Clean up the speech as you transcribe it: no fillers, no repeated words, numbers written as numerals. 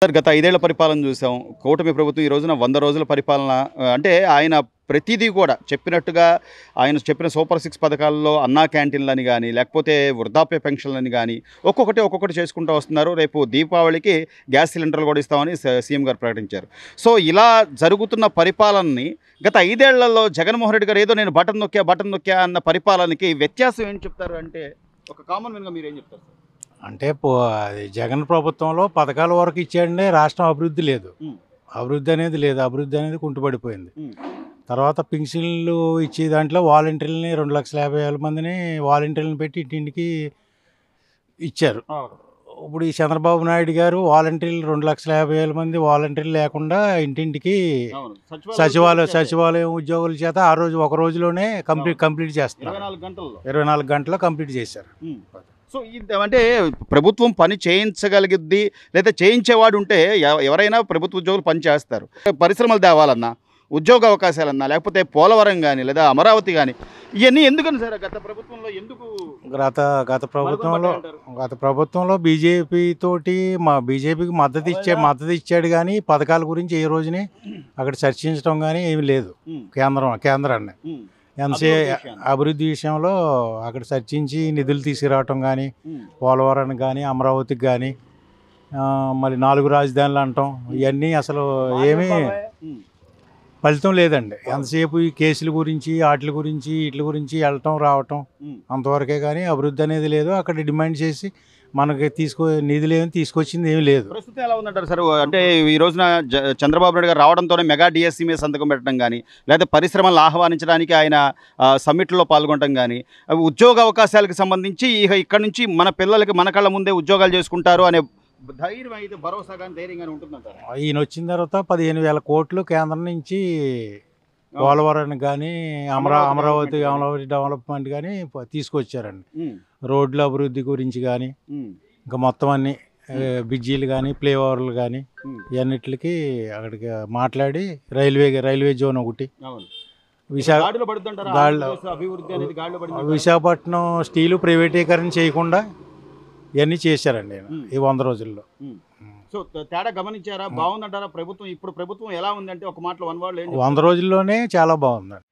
Sir గత 5 ఏళ్ల పరిపాలన చూసాం. కూటమి ప్రభుత్వం ఈ రోజున 100 రోజుల పరిపాలన అంటే ఆయన ప్రతిదీ కూడా చెప్పినట్టుగా ఆయన చెప్పిన సూపర్ 6 పథకాల్లో అన్నా క్యాంటీన్‌లని గాని, లేకపోతే వృద్ధాప్య పెన్షన్‌లని గాని ఒక్కొక్కటి చేసుకుంటూ వస్తున్నారు. రేపు దీపావళికి గ్యాస్ సిలిండర్లు కూడా ఇస్తామని సీఎం గారు ప్రకటించారు. సో, ఇలా జరుగుతున్న పరిపాలనని గత 5 ఏళ్లలో జగన్మోహన్ రెడ్డి గారు ఏదో నేను బటన్ నొక్కా అన్న పరిపాలనకి వ్యత్యాసం ఏం చెప్తారు అంటే ఒక కామన్ మ్యాన్‌గా మీరేం చెప్తారు సార్? అంటే అది జగన్ ప్రభుత్వంలో పథకాల వరకు ఇచ్చాడంటే రాష్ట్రం అభివృద్ధి లేదు. అభివృద్ధి అనేది లేదు. అభివృద్ధి అనేది కుంటుపడిపోయింది. తర్వాత పింఛన్లు ఇచ్చే దాంట్లో వాలంటీర్లని 2,50,000 మందిని వాలంటీర్లను పెట్టి ఇంటింటికి ఇచ్చారు. ఇప్పుడు ఈ చంద్రబాబు నాయుడు గారు వాలంటీర్లు 2,50,000 మంది వాలంటీర్లు లేకుండా ఇంటింటికి సచివాలయం ఉద్యోగుల చేత ఆ రోజు ఒక రోజులోనే కంప్లీట్ చేస్తున్నారు. 24 గంటల్లో కంప్లీట్ చేశారు. సో, అంటే ప్రభుత్వం పని చేయించగలిగిద్ది లేదా చేయించేవాడు ఉంటే ఎవరైనా ప్రభుత్వ ఉద్యోగులు పని చేస్తారు. పరిశ్రమలు తేవాలన్నా, ఉద్యోగ అవకాశాలన్నా, లేకపోతే పోలవరం కానీ లేదా అమరావతి కానీ ఇవన్నీ ఎందుకని సార్ గత ప్రభుత్వంలో ఎందుకు గత ప్రభుత్వంలో బీజేపీ తోటి బీజేపీకి మద్దతు ఇచ్చాడు కానీ పథకాల గురించి ఏ రోజుని అక్కడ చర్చించడం కానీ ఏమి లేదు. కేంద్రాన్ని ఎంసీ అభివృద్ధి విషయంలో అక్కడ చర్చించి నిధులు తీసుకురావటం కానీ పోలవరానికి కానీ అమరావతికి కానీ మళ్ళీ 4 రాజధానులు అంటాం ఇవన్నీ అసలు ఏమీ ఫలితం లేదండి. ఎంతసేపు ఈ కేసుల గురించి వీటి గురించి వెళ్ళటం రావటం అంతవరకే కానీ అభివృద్ధి అనేది లేదు. అక్కడ డిమాండ్ చేసి మనకి నిధులు ఏమి తీసుకొచ్చింది ఏమీ లేదు. ప్రస్తుతం ఎలా ఉందంటారు సార్? అంటే ఈ రోజున చంద్రబాబు నాయుడు గారు రావడంతోనే మెగా డిఎస్సీ మీద సంతకం పెట్టడం కానీ లేదా పరిశ్రమలను ఆహ్వానించడానికి ఆయన సమ్మిట్లో పాల్గొనడం కానీ ఉద్యోగ అవకాశాలకు సంబంధించి ఇక్కడ నుంచి మన పిల్లలకి మన కళ్ళ ముందే ఉద్యోగాలు చేసుకుంటారు అనే ధైర్యం అయితే భరోసా కానీ ధైర్యంగానే ఉంటుందంటారు. ఈయన వచ్చిన తర్వాత 15,000 కోట్లు కేంద్రం నుంచి పోలవరానికి కానీ అమరావతి డెవలప్మెంట్ కానీ తీసుకొచ్చారండి. రోడ్ల అభివృద్ధి గురించి కానీ ఇంకా మొత్తం అన్ని బ్రిడ్జీలు కానీ ఫ్లైఓవర్లు కానీ ఇవన్నిటికి అక్కడికి మాట్లాడి రైల్వే జోన్ ఒకటి విశాఖపట్నం స్టీలు ప్రైవేటీకరణ చేయకుండా ఇవన్నీ చేశారండి ఈ 100 రోజుల్లో. సో, తేడా గమనించారా? బాగుందంటారా ప్రభుత్వం? ఇప్పుడు ప్రభుత్వం ఎలా ఉందంటే ఒక మాటలో 1 వర్డ్ 100 రోజుల్లోనే చాలా బాగుందండి.